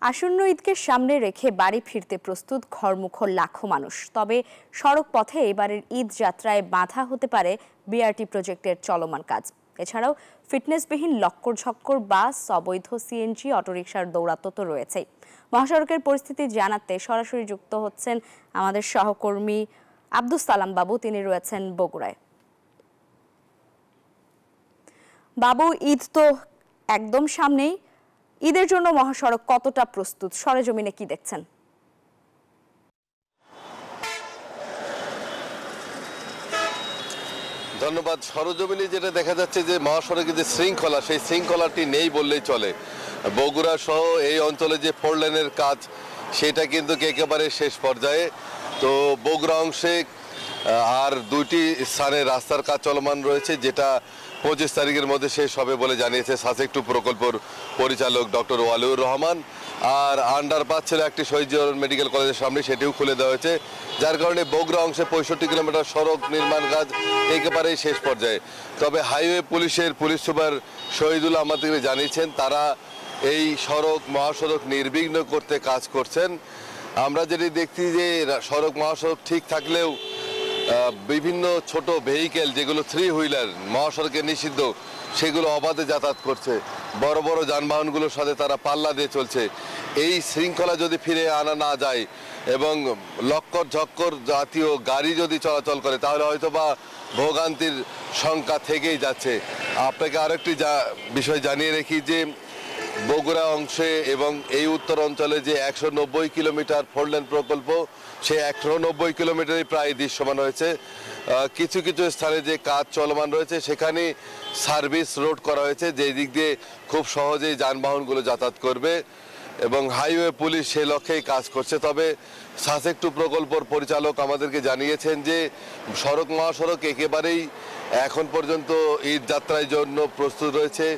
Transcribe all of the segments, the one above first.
আসন্ন ঈদকে সামনে রেখে বাড়ি ফিরতে প্রস্তুত ঘরমুখর লাখো মানুষ। তবে সড়ক পথে এবারের ঈদ যাত্রায় বাধা হতে পারে বিআরটি প্রজেক্টের চলমান কাজ। এছাড়াও ফিটনেসবিহীন লক্কর ঝক্কর বাস, অবৈধ সিএনজি, অটোরিকশার দৌরাত্ম্য তো রয়েছেই। মহাসড়কের পরিস্থিতি জানাতে সরাসরি যুক্ত হচ্ছেন আমাদের সহকর্মী আব্দুস সালাম বাবু। তিনি রয়েছেন বগুড়ায়। বাবু, ঈদ তো একদম সামনেই, ঈদের জন্য মহাসড়ক কতটা প্রস্তুত, সরেজমিনে কি দেখছেন? ধন্যবাদ। সরজমিনে যেটা দেখা যাচ্ছে যে মহাসড়কে যে শৃঙ্খলা, সেই শৃঙ্খলাটি নেই বললেই চলে। বগুড়া সহ এই অঞ্চলে যে 4 লেনের কাজ, সেটা কিন্তু একেবারে শেষ পর্যায়ে। তো বগুড়া অংশে আর 2টি স্থানে রাস্তার কাজ চলমান রয়েছে, যেটা 25 তারিখের মধ্যে শেষ হবে বলে জানিয়েছে সাসেক 2 প্রকল্পর পরিচালক ডক্টর ওয়ালিউর রহমান। আর আন্ডারপাস ছিল একটি শহীদ মেডিকেল কলেজের সামনে, সেটিও খুলে দেওয়া হয়েছে, যার কারণে বগুড়া অংশে 65 কিলোমিটার সড়ক নির্মাণ কাজ একেবারেই শেষ পর্যায়ে। তবে হাইওয়ে পুলিশের পুলিশ সুপার শহীদুল আমাদেরকে জানিয়েছেন তারা এই মহাসড়ক নির্বিঘ্ন করতে কাজ করছেন। আমরা যেটি দেখছি যে সড়ক মহাসড়ক ঠিক থাকলেও বিভিন্ন ছোট ভেহিকেল যেগুলো 3 হুইলার মহাসড়কে নিষিদ্ধ, সেগুলো অবাধে যাতায়াত করছে। বড় বড় যানবাহনগুলোর সাথে তারা পাল্লা দিয়ে চলছে। এই শৃঙ্খলা যদি ফিরে আনা না যায় এবং লক্কর ঝক্কর জাতীয় গাড়ি যদি চলাচল করে, তাহলে হয়তো বা ভোগান্তির সংখ্যা থেকেই যাচ্ছে। আপনাকে আরেকটি বিষয় জানিয়ে রাখি যে বগুড়া অংশে এবং এই উত্তর অঞ্চলে যে 190 কিলোমিটার 4 লেন প্রকল্প, সেই 190 কিলোমিটারই প্রায় দৃশ্যমান হয়েছে। কিছু কিছু স্থানে যে কাজ চলমান রয়েছে সেখানে সার্ভিস রোড করা হয়েছে, যে দিক দিয়ে খুব সহজেই যানবাহনগুলো যাতায়াত করবে এবং হাইওয়ে পুলিশ সে লক্ষ্যেই কাজ করছে। তবে সাসেক 2 প্রকল্পর পরিচালক আমাদেরকে জানিয়েছেন যে মহাসড়ক একেবারেই এখন পর্যন্ত ঈদ যাত্রার জন্য প্রস্তুত রয়েছে।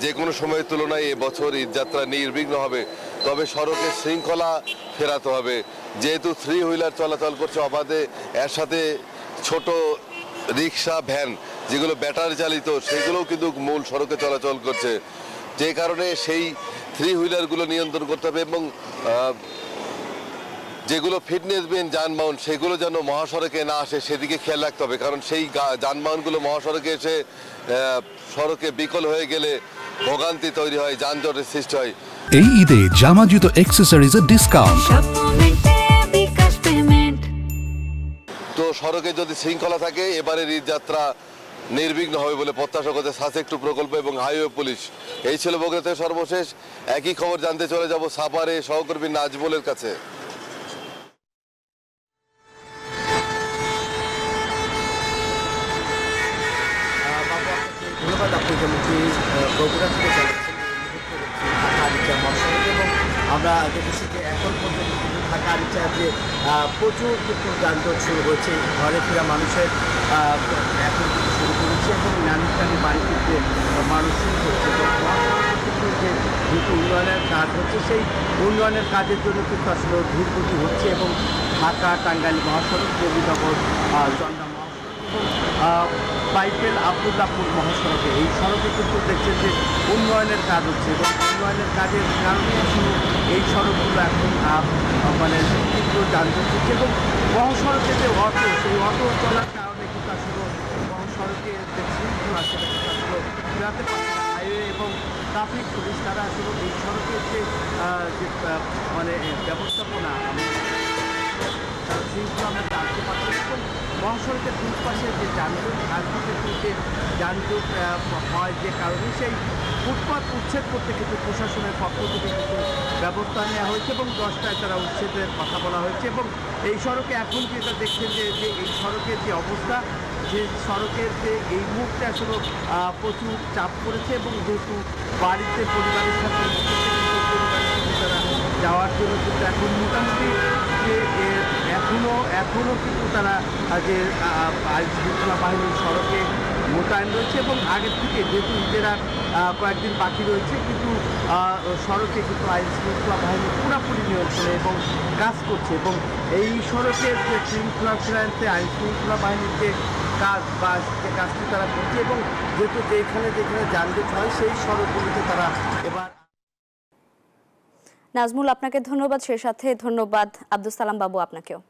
যে কোনো সময়ের তুলনায় এবছর ঈদ যাত্রা নির্বিঘ্ন হবে। তবে সড়কে শৃঙ্খলা ফেরাতে হবে, যেহেতু 3 হুইলার চলাচল করছে অবাধে, এর সাথে ছোট রিক্সা, ভ্যান যেগুলো ব্যাটারি চালিত, সেগুলোও কিন্তু মূল সড়কে চলাচল করছে। যে কারণে সেই 3 হুইলারগুলো নিয়ন্ত্রণ করতে হবে এবং যেগুলো ফিটনেসবিহীন যানবাহন, সেগুলো যেন মহাসড়কে না আসে সেদিকে খেয়াল রাখতে হবে। কারণ সেই যানবাহনগুলো মহাসড়কে এসে সড়কে বিকল হয়ে গেলে ভোগান্তি তৈরি হয়, যানজটের সৃষ্টি হয়। এই ঈদে জামা জুতো অ্যাকসেসরিজের ডিসকাউন্ট। তো সড়কে যদি শৃঙ্খলা থাকে, এবারের ঈদ যাত্রা নির্বিঘ্ন হবে বলে প্রত্যাশা করতে সাসেক 2 প্রকল্প এবং হাইওয়ে পুলিশ। এই ছিল বগুড়াতে সর্বশেষ। একই খবর জানতে চলে যাব সাভারে সহকর্মী নাজমুলের কাছে। ধন্যবাদ। আপনি যেমনটি বগুড়া থেকে এবং আমরা দেখেছি যে এখন পর্যন্ত কিন্তু ঢাকা আরিচা যে প্রচুর কিন্তু যানজট শুরু হয়েছে, ঘরে ফেরা মানুষের এখন কিন্তু শুরু করেছে এবং নানি বাড়ি ফিরতে মানুষ শুরু করছে। কিন্তু যে দ্রুত উন্নয়নের কাজ হচ্ছে, সেই উন্নয়নের কাজের জন্য কিন্তু আসলে ধীরগতি হচ্ছে এবং ঢাকা টাঙ্গাইল মহাসড়ক, দেবীনগর চন্দ্রা বাইপেল আব্দুল্লাহপুর মহাসড়কে, এই সড়কে কিন্তু দেখছেন যে উন্নয়নের কাজ হচ্ছে এবং উন্নয়নের কাজের কারণে আসলে এই সড়কগুলো এখন মানে তীব্র যানজট হচ্ছে এবং মহাসড়কে যে অটো, সেই অটো চলার কারণে কিন্তু আসলে মহাসড়কে যে শৃঙ্খলা, সেটা কিন্তু আসলে ফেরাতে পারছে না। হাইওয়ে এবং ট্রাফিক পুলিশ তারা আসলে এই সড়কের যে মানে ব্যবস্থাপনা শৃঙ্খলা আমরা জানতে পারছি এবং মহাসড়কের দুই পাশে যে যানজট, যে যানজট হয়, যে কারণে সেই ফুটপাত উচ্ছেদ করতে কিন্তু প্রশাসনের পক্ষ থেকে কিন্তু ব্যবস্থা নেওয়া হয়েছে এবং 10টায় তারা উচ্ছেদের কথা বলা হয়েছে। এবং এই সড়কে এখন যেটা দেখছেন যে এই সড়কের যে অবস্থা, যে সড়কের যে এই মুহূর্তে আসলে প্রচুর চাপ পড়েছে এবং যেহেতু বাড়িতে পরিবারের সাথে তারা যাওয়ার জন্য কিন্তু এখন মোটামুটি যে এখনও কিন্তু তারা যে আইন শৃঙ্খলা বাহিনীর সড়কে মোতায়েন রয়েছে এবং আগের থেকে যেহেতু ঈদের কয়েকদিন বাকি রয়েছে, কিন্তু সড়কে কিন্তু আইন শৃঙ্খলা বাহিনী পুরোপুরি নিয়ন্ত্রণে এবং কাজ করছে এবং এই সড়কের যে শৃঙ্খলা ফেরাতে আইন শৃঙ্খলা বাহিনীর যে কাজ বা যে কাজটি তারা করছে এবং যেহেতু যেখানে যানজট হয় সেই সড়কগুলিতে তারা এবার নাজমুল আপনাকে ধন্যবাদ, সেই সাথে ধন্যবাদ আব্দুল সালাম বাবু আপনাকেও।